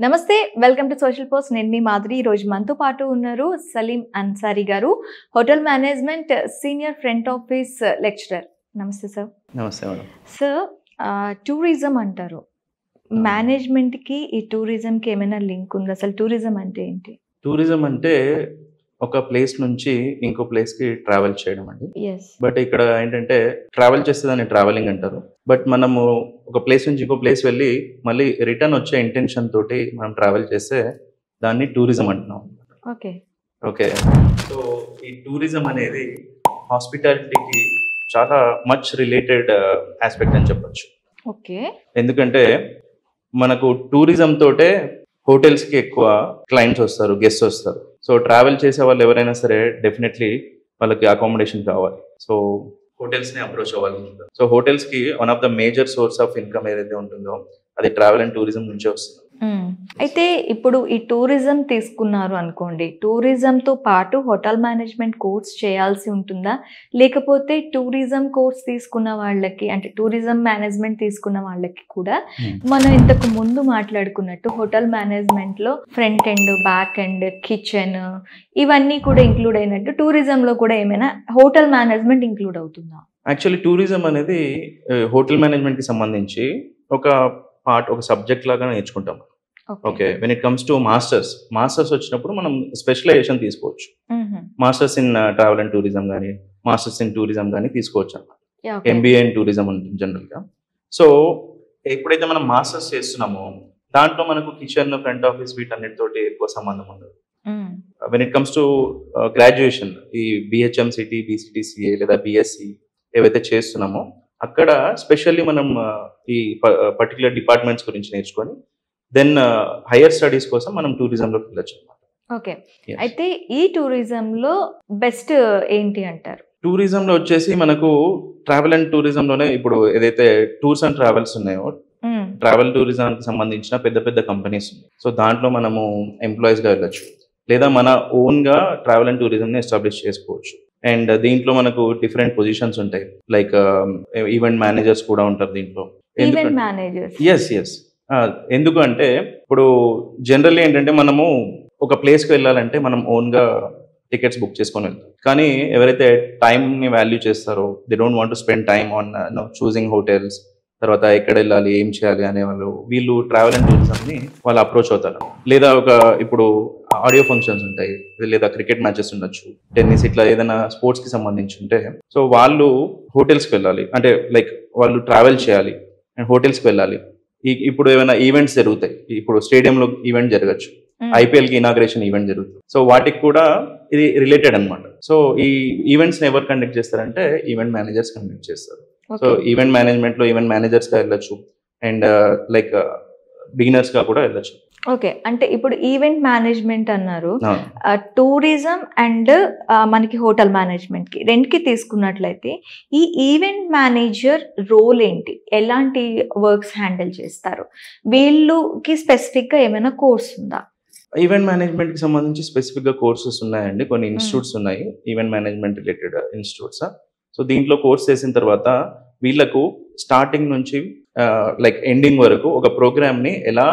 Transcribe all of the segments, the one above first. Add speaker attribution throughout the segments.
Speaker 1: నమస్తే, welcome to social post. నేను మీ మాధురి. ఈ రోజు మనతో పాటు ఉన్నారు సలీం అన్సారీ గారు, hotel management senior front office lecturer. నమస్తే సార్.
Speaker 2: నమస్తే మేడం.
Speaker 1: సార్, టూరిజం అంటారు, మేనేజ్మెంట్కి ఈ టూరిజంకి ఏమైనా లింక్ ఉందా? అసలు టూరిజం అంటే ఏంటి?
Speaker 2: టూరిజం అంటే ఒక ప్లేస్ నుంచి ఇంకో ప్లేస్కి ట్రావెల్ చేయడం అండి.
Speaker 1: ఎస్.
Speaker 2: బట్ ఇక్కడ ఏంటంటే ట్రావెల్ చేస్తే దాన్ని ట్రావెలింగ్ అంటారు. బట్ మనము ఒక ప్లేస్ నుంచి ఇంకో ప్లేస్ వెళ్ళి మళ్ళీ రిటర్న్ వచ్చే ఇంటెన్షన్ తోటి మనం ట్రావెల్ చేస్తే దాన్ని టూరిజం అంటున్నాం.
Speaker 1: ఓకే.
Speaker 2: ఓకే. సో ఈ టూరిజం అనేది హాస్పిటాలిటీకి చాలా మచ్ రిలేటెడ్ ఆస్పెక్ట్ అని చెప్పొచ్చు.
Speaker 1: ఓకే.
Speaker 2: ఎందుకంటే మనకు టూరిజం తోటే హోటల్స్కి ఎక్కువ క్లయింట్స్ వస్తారు, గెస్ట్స్ వస్తారు. సో ట్రావెల్ చేసే వాళ్ళు ఎవరైనా సరే డెఫినెట్లీ వాళ్ళకి అకామిడేషన్ కావాలి. సో హోటల్స్ని అప్రోచ్ అవ్వాలి. సో హోటల్స్కి one of the major source of income ఏదైతే ఉంటుందో అది ట్రావెల్ అండ్ టూరిజం నుంచే వస్తుంది.
Speaker 1: అయితే ఇప్పుడు ఈ టూరిజం తీసుకున్నారు అనుకోండి, టూరిజంతో పాటు హోటల్ మేనేజ్మెంట్ కోర్స్ చేయాల్సి ఉంటుందా? లేకపోతే టూరిజం కోర్స్ తీసుకున్న వాళ్ళకి, అంటే టూరిజం మేనేజ్మెంట్ తీసుకున్న వాళ్ళకి కూడా మనం ఇంతకు ముందు మాట్లాడుకున్నట్టు హోటల్ మేనేజ్మెంట్లో front end, back end, kitchen ఇవన్నీ కూడా ఇంక్లూడ్ అయినట్టు టూరిజంలో కూడా ఏమైనా హోటల్ మేనేజ్మెంట్ ఇంక్లూడ్ అవుతుందా?
Speaker 2: యాక్చువల్లీ టూరిజం అనేది హోటల్ మేనేజ్మెంట్కి సంబంధించి ఒక పార్ట్, ఒక సబ్జెక్ట్ లాగా నేర్చుకుంటాం. Okay. When it comes to masters వచ్చినప్పుడు మనం స్పెషలైజేషన్ తీసుకోవచ్చు. Masters in travel and tourism కానీ, మాస్టర్స్ ఇన్ టూరిజం కానీ తీసుకోవచ్చు అన్నమాట. ఎంబీఏ ఇన్ టూరిజం ఉంటుంది జనరల్గా. సో ఎప్పుడైతే మనం మాస్టర్స్ చేస్తున్నామో దాంట్లో మనకు కిచెన్, ఫ్రంట్ ఆఫీస్ వీటన్నిటితోటి ఎక్కువ సంబంధం ఉండదు. When it comes to graduation, ఈ బిహెచ్ఎంసిటీ, బీసీటీసీఏ లేదా బిఎస్సి ఏవైతే చేస్తున్నామో అక్కడ స్పెషల్లీ మనం ఈ పర్టికులర్ డిపార్ట్మెంట్స్ గురించి నేర్చుకొని దెన్ హైయర్ స్టడీస్ కోసం మనం టూరిజంలోకి వెళ్ళొచ్చు అనమాట.
Speaker 1: ఓకే. అయితే ఈ టూరిజంలో బెస్ట్ ఏంటి అంటారు?
Speaker 2: టూరిజంలో వచ్చేసి మనకు ట్రావెల్ అండ్ టూరిజంలోనే ఇప్పుడు ఏదైతే టూర్స్ అండ్ ట్రావెల్స్ ఉన్నాయో, ట్రావెల్ టూరిజంకి సంబంధించిన పెద్ద పెద్ద కంపెనీస్ ఉన్నాయి. సో దాంట్లో మనము ఎంప్లాయీస్గా వెళ్ళొచ్చు, లేదా మన ఓన్గా ట్రావెల్ అండ్ టూరిజంని ఎస్టాబ్లిష్ చేసుకోవచ్చు. అండ్ దీంట్లో మనకు డిఫరెంట్ పొజిషన్స్ ఉంటాయి, లైక్ ఈవెంట్ మేనేజర్స్ కూడా ఉంటారు దీంట్లో.
Speaker 1: Event managers?
Speaker 2: ఎస్. ఎందుకు అంటే ఇప్పుడు జనరల్లీ ఏంటంటే మనము ఒక ప్లేస్కి వెళ్ళాలంటే మనం ఓన్గా టికెట్స్ బుక్ చేసుకొని వెళ్తాం. కానీ ఎవరైతే టైంని వాల్యూ చేస్తారో, they don't want to spend time on choosing hotels, తర్వాత ఎక్కడ వెళ్ళాలి, ఏం చేయాలి అనేవాళ్ళు, వీళ్ళు ట్రావెల్ అండ్ టూరిజంని వాళ్ళు అప్రోచ్ అవుతారు. లేదా ఇప్పుడు ఆడియో ఫంక్షన్స్ ఉంటాయి, లేదా క్రికెట్ మ్యాచెస్ ఉండొచ్చు, టెన్నిస్, ఇట్లా ఏదైనా స్పోర్ట్స్కి సంబంధించి ఉంటే సో వాళ్ళు హోటల్స్కి వెళ్ళాలి, అంటే లైక్ వాళ్ళు ట్రావెల్ చేయాలి అండ్ హోటల్స్కి వెళ్ళాలి. ఇప్పుడు ఏమైనా ఈవెంట్స్ జరుగుతాయి, ఇప్పుడు స్టేడియంలో ఈవెంట్ జరగచ్చు, ఐపీఎల్కి ఇనాగ్రేషన్ ఈవెంట్ జరుగుతుంది. సో వాటికి కూడా ఇది రిలేటెడ్ అనమాట. సో ఈ ఈవెంట్స్ని ఎవరు కండక్ట్ చేస్తారంటే ఈవెంట్ మేనేజర్స్ కండక్ట్ చేస్తారు. సో ఈవెంట్ మేనేజ్మెంట్లో ఈవెంట్ మేనేజర్స్గా వెళ్ళొచ్చు అండ్ లైక్ బిగినర్స్గా కూడా వెళ్ళొచ్చు.
Speaker 1: ఓకే. అంటే ఇప్పుడు ఈవెంట్ మేనేజ్మెంట్ అన్నారు, టూరిజం అండ్ మనకి హోటల్ మేనేజ్మెంట్కి రెండుకి తీసుకున్నట్లయితే ఈ ఈవెంట్ మేనేజర్ రోల్ ఏంటి? ఎలాంటి వర్క్స్ హ్యాండిల్ చేస్తారు? వీళ్ళకి స్పెసిఫిక్గా ఏమైనా కోర్స్ ఉందా?
Speaker 2: ఈవెంట్ మేనేజ్మెంట్కి సంబంధించి స్పెసిఫిక్గా కోర్సెస్ ఉన్నాయండి, కొన్ని ఇన్స్టిట్యూట్స్ ఉన్నాయి event management related institutes. So దీంట్లో కోర్స్ చేసిన తర్వాత వీళ్ళకు స్టార్టింగ్ నుంచి లైక్ ఎండింగ్ వరకు ఒక ప్రోగ్రామ్ని ఎలా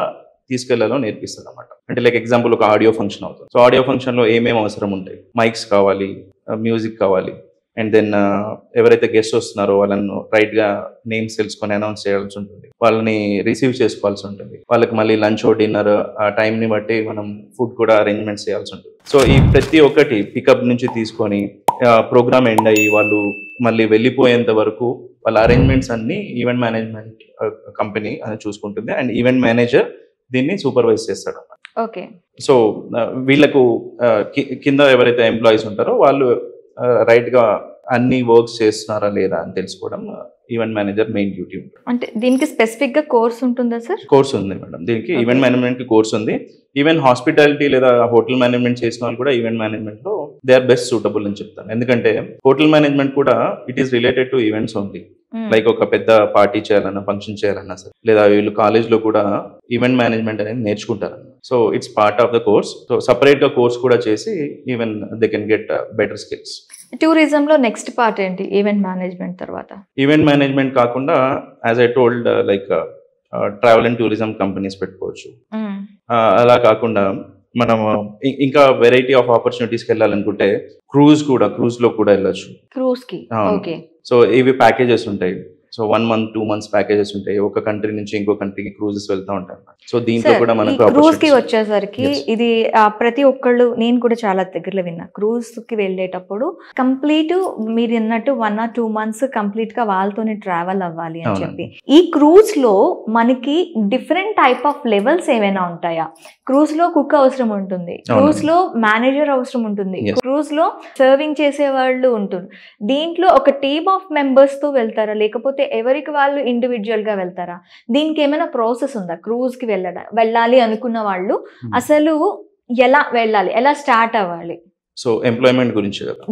Speaker 2: తీసుకెళ్లాలో నేర్పిస్తారు అనమాట. అంటే లైక్ ఎగ్జాంపుల్ ఒక ఆడియో ఫంక్షన్ అవుతుంది. సో ఆడియో ఫంక్షన్లో ఏమేమి అవసరం ఉంటాయి, మైక్స్ కావాలి, మ్యూజిక్ కావాలి, అండ్ దెన్ ఎవరైతే గెస్ట్ వస్తున్నారో వాళ్ళను రైట్గా నేమ్స్ తెలుసుకొని అనౌన్స్ చేయాల్సి ఉంటుంది, వాళ్ళని రిసీవ్ చేసుకోవాల్సి ఉంటుంది, వాళ్ళకి మళ్ళీ లంచ్ డిన్నర్ ఆ టైంని బట్టి మనం ఫుడ్ కూడా అరేంజ్మెంట్స్ చేయాల్సి ఉంటుంది. సో ఈ ప్రతి ఒక్కటి పికప్ నుంచి తీసుకొని ప్రోగ్రామ్ ఎండ్ అయ్యి వాళ్ళు మళ్ళీ వెళ్ళిపోయేంత వరకు వాళ్ళ అరేంజ్మెంట్స్ అన్ని ఈవెంట్ మేనేజ్మెంట్ కంపెనీ అని చూసుకుంటుంది అండ్ ఈవెంట్ మేనేజర్ దీన్ని సూపర్వైజ్ చేస్తాడు.
Speaker 1: ఓకే.
Speaker 2: సో వీళ్ళకు కింద ఎవరైతే ఎంప్లాయీస్ ఉంటారో వాళ్ళు రైట్గా అన్ని వర్క్స్ చేస్తున్నారా లేదా అని తెలుసుకోవడం ఈవెంట్ మేనేజర్ మెయిన్ డ్యూటీ ఉంటుంది.
Speaker 1: అంటే దీనికి స్పెసిఫిక్గా కోర్స్ ఉంటుందా సార్?
Speaker 2: కోర్స్ ఉంది మేడం, దీనికి ఈవెంట్ మేనేజ్మెంట్కి కోర్స్ ఉంది. ఈవెన్ హాస్పిటాలిటీ లేదా హోటల్ మేనేజ్మెంట్ చేసిన వాళ్ళు కూడా ఈవెంట్ మేనేజ్మెంట్లో దే ఆర్ బెస్ట్ సూటబుల్ అని చెప్తాను. ఎందుకంటే హోటల్ మేనేజ్మెంట్ కూడా it is related to events only. Like ఒక పెద్ద పార్టీ చేయాలన్నా, ఫంక్షన్ చేయాలన్నా సరే, లేదా వీళ్ళు కాలేజ్లో కూడా ఈవెంట్ మేనేజ్మెంట్ అనేది నేర్చుకుంటారు. So it's part of the course. So సపరేట్గా కోర్స్ కూడా చేసి even they can get better skills.
Speaker 1: టూరిజంలో నెక్స్ట్ పార్ట్ ఏంటి ఈవెంట్ మేనేజ్మెంట్ తర్వాత?
Speaker 2: ఈవెంట్ మేనేజ్మెంట్ కాకుండా as I told like travel and tourism companies పెట్టుకోవచ్చు. అలా కాకుండా మనం ఇంకా వెరైటీ ఆఫ్ ఆపర్చునిటీస్కి వెళ్ళాలనుకుంటే క్రూజ్ లో కూడా వెళ్ళొచ్చు.
Speaker 1: క్రూజ్ కి ఓకే.
Speaker 2: సో ఇవి ప్యాకేజెస్ ఉంటాయి. సో 1 month 2 months ప్యాకేజెస్ ఉంటాయి. ఒక కంట్రీ నుంచి ఇంకో కంట్రీకి క్రూజెస్ వెళ్తూ ఉంటాయి. సో దీంట్లో కూడా మనకు
Speaker 1: క్రూజ్ కి వచ్చేసరికి ఇది ప్రతి ఒక్కళ్ళు, నేను కూడా చాలా దగ్గరలో విన్నా, క్రూజ్ కి వెళ్ళేటప్పుడు కంప్లీట్ మీరు అన్నట్టు 1 or 2 months కంప్లీట్ గా వాళ్ళతోనే ట్రావెల్ అవ్వాలి అని చెప్పి. ఈ క్రూజ్ లో మనకి డిఫరెంట్ టైప్ ఆఫ్ లెవెల్స్ ఏమైనా ఉంటాయా? క్రూజ్ లో కుక్ అవసరం ఉంటుంది, క్రూజ్ లో మేనేజర్ అవసరం ఉంటుంది, క్రూజ్ లో సర్వింగ్ చేసే వాళ్ళు ఉంటుంది. దీంట్లో ఒక టీమ్ ఆఫ్ మెంబర్స్ తో వెళ్తారా, లేకపోతే ఎవరికి వాళ్ళు ఇండివిజువల్ గా వెళ్తారా? దీనికి ఏమైనా ప్రాసెస్ ఉందా? క్రూజ్ కి వెళ్ళాలి అనుకున్న వాళ్ళు అసలు ఎలా వెళ్ళాలి, ఎలా స్టార్ట్ అవ్వాలి?
Speaker 2: సో ఎంప్లాయ్మెంట్ గురించి కదా.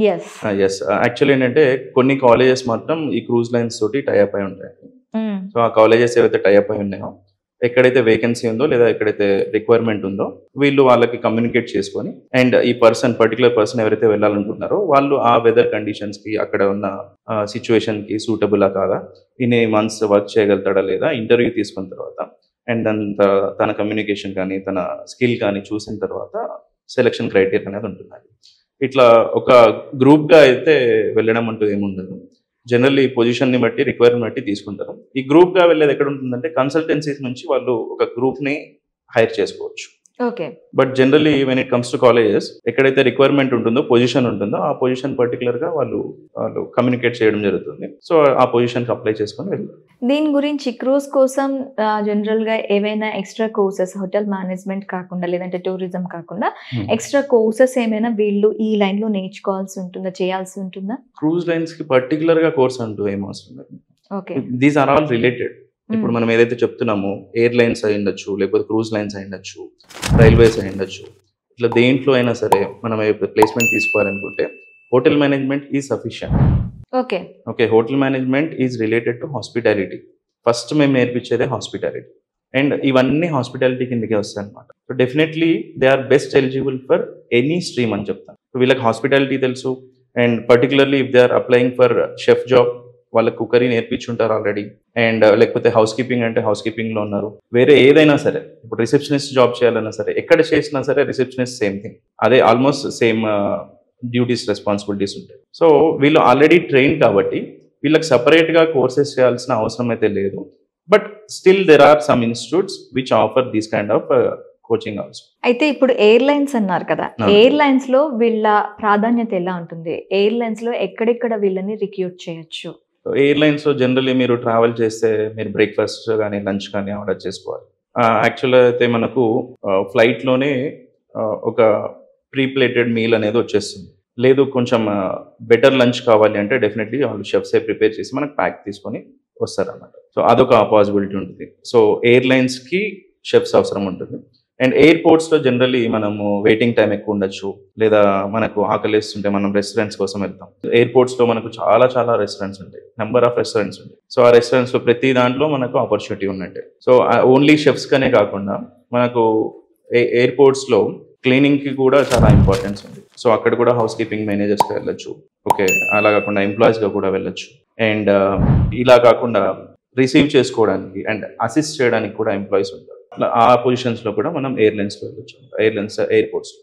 Speaker 2: ఎస్ యాక్చువల్లీ ఏంటంటే కొన్ని కాలేజెస్ మాత్రం ఈ క్రూజ్ లైన్స్ తోటి టైఅప్ అయి ఉంటాయి. సో ఆ కాలేజెస్ ఏవైతే టైఅప్ అయి ఉన్నాయో, ఎక్కడైతే వేకెన్సీ ఉందో లేదా ఎక్కడైతే రిక్వైర్మెంట్ ఉందో వీళ్ళు వాళ్ళకి కమ్యూనికేట్ చేసుకొని, అండ్ ఈ పర్టికులర్ పర్సన్ ఎవరైతే వెళ్ళాలనుకుంటున్నారో వాళ్ళు ఆ వెదర్ కండిషన్స్ కి, అక్కడ ఉన్న సిచ్యువేషన్ కి సూటబులా కాదా, ఇన్ని మంత్స్ వర్క్ చేయగలుగుతాడా లేదా, ఇంటర్వ్యూ తీసుకున్న తర్వాత అండ్ దాని తన కమ్యూనికేషన్ కానీ తన స్కిల్ కానీ చూసిన తర్వాత సెలక్షన్ క్రైటీరియా అనేది ఉంటుంది. ఇట్లా ఒక గ్రూప్ గా అయితే వెళ్ళడం అంటూ ఏముండదు. జనరల్లీ పొజిషన్ని బట్టి, రిక్వైర్మెంట్ బట్టి తీసుకుంటారు. ఈ గ్రూప్ గా వెళ్ళేది ఎక్కడ ఉంటుందంటే కన్సల్టెన్సీస్ నుంచి వాళ్ళు ఒక గ్రూప్ ని హైర్ చేసుకోవచ్చు.
Speaker 1: Okay.
Speaker 2: But generally when it comes to colleges, ఎక్కడైతే రిక్వైర్మెంట్ ఉంటుందో, పొజిషన్ ఉంటుందో, ఆ పొజిషన్ పర్టికులర్ గా వాళ్ళు కమ్యూనికేట్ చేయడం జరుగుతుంది. సో ఆ పొజిషన్ కి అప్లై చేసుకొని వెళ్తారు.
Speaker 1: దీని గురించి క్రూజ్ కోసం జనరల్ గా ఏవైనా ఎక్స్ట్రా కోర్సెస్, హోటల్ మేనేజ్మెంట్ కాకుండా లేదంటే టూరిజం కాకుండా ఎక్స్ట్రా కోర్సెస్ ఏమైనా వీళ్ళు ఈ లైన్ లో నేర్చుకోవాల్సి ఉంటుందా, చేయాల్సి ఉంటుందా?
Speaker 2: క్రూజ్ లైన్స్ కి పర్టికులర్ గా కోర్స్ అంటూ ఏం అవసరం లేదు.
Speaker 1: Okay.
Speaker 2: These are all related. ఇప్పుడు మనం ఏదైతే చెప్తున్నామో, ఎయిర్ లైన్స్ అయి ఉండొచ్చు, లేకపోతే క్రూజ్ లైన్స్ అయి ఉండొచ్చు, రైల్వేస్ అయి ఉండొచ్చు, ఇట్లా దేంట్లో అయినా సరే మనం ప్లేస్మెంట్ తీసుకోవాలనుకుంటే hotel management is sufficient.
Speaker 1: Okay.
Speaker 2: Okay. Hotel management is related to hospitality. First మేము నేర్పించేదే హాస్పిటాలిటీ, అండ్ ఇవన్నీ హాస్పిటాలిటీ కిందకే వస్తాయి అనమాట. So definitely they are best eligible for any stream అని చెప్తాను. వీళ్ళకి హాస్పిటాలిటీ తెలుసు, and particularly if they are applying for chef job, వాళ్ళకి కుకరీ నేర్పించుంటారు ఆల్రెడీ, అండ్ లేకపోతే హౌస్ కీపింగ్ అంటే హౌస్ కీపింగ్ లో ఉన్నారు. వేరే ఏదైనా సరే, ఇప్పుడు రిసెప్షనిస్ట్ జాబ్ చేయాలన్నా సరే, ఎక్కడ చేసినా సరే రిసెప్షనిస్ట్ సేమ్ థింగ్, అదే ఆల్మోస్ట్ సేమ్ డ్యూటీస్, రెస్పాన్సిబిలిటీస్ ఉంటాయి. సో వీళ్ళు ఆల్రెడీ ట్రైన్ కాబట్టి వీళ్ళకి సపరేట్ గా కోర్సెస్ చేయాల్సిన అవసరం అయితే లేదు. But still there are some institutes which offer these kind of coaching also.
Speaker 1: అయితే ఇప్పుడు ఎయిర్లైన్స్ అన్నారు కదా, ఎయిర్లైన్స్ లో వీళ్ళ ప్రాధాన్యత ఎలా ఉంటుంది? ఎయిర్లైన్స్ లో ఎక్కడెక్కడ వీళ్ళని రిక్రూట్ చేయొచ్చు?
Speaker 2: ఎయిర్లైన్స్ లో జనరల్లీ మీరు ట్రావెల్ చేస్తే మీరు బ్రేక్ఫాస్ట్ కానీ లంచ్ కానీ ఆర్డర్ చేసుకోవాలి. యాక్చువల్గా అయితే మనకు ఫ్లైట్ లోనే ఒక ప్రీ ప్లేటెడ్ మీల్ అనేది వచ్చేస్తుంది. లేదు కొంచెం బెటర్ లంచ్ కావాలి అంటే డెఫినెట్లీ వాళ్ళు షెఫ్సే ప్రిపేర్ చేసి మనకు ప్యాక్ తీసుకొని వస్తారన్నమాట. సో అదొక పాసిబిలిటీ ఉంటుంది. సో ఎయిర్లైన్స్ కి షెఫ్స్ అవసరం ఉంటుంది. అండ్ ఎయిర్పోర్ట్స్ లో జనరల్లీ మనము వెయిటింగ్ టైం ఎక్కువ ఉండొచ్చు, లేదా మనకు ఆకలిస్తుంటే మనం రెస్టారెంట్స్ కోసం వెళ్తాం. ఎయిర్పోర్ట్స్ లో మనకు చాలా రెస్టారెంట్స్ ఉంటాయి, నెంబర్ ఆఫ్ రెస్టారెంట్స్ ఉంటాయి. సో ఆ రెస్టారెంట్స్ లో ప్రతి దాంట్లో మనకు ఆపర్చునిటీ ఉన్నట్టే. సో ఓన్లీ షెఫ్స్ కనే కాకుండా మనకు ఎయిర్పోర్ట్స్ లో క్లీనింగ్ కి కూడా చాలా ఇంపార్టెన్స్ ఉంది. సో అక్కడ కూడా హౌస్ కీపింగ్ మేనేజర్స్ గా వెళ్ళొచ్చు. ఓకే. అలా కాకుండా ఎంప్లాయీస్ గా కూడా వెళ్ళొచ్చు. అండ్ ఇలా కాకుండా రిసీవ్ చేసుకోవడానికి అండ్ అసిస్ట్ చేయడానికి కూడా ఎంప్లాయీస్ ఉంటారు. ఆ పొజిషన్స్ లో కూడా మనం ఎయిర్లైన్స్ లో వెళ్ళొచ్చు, ఎయిర్పోర్ట్స్ లో.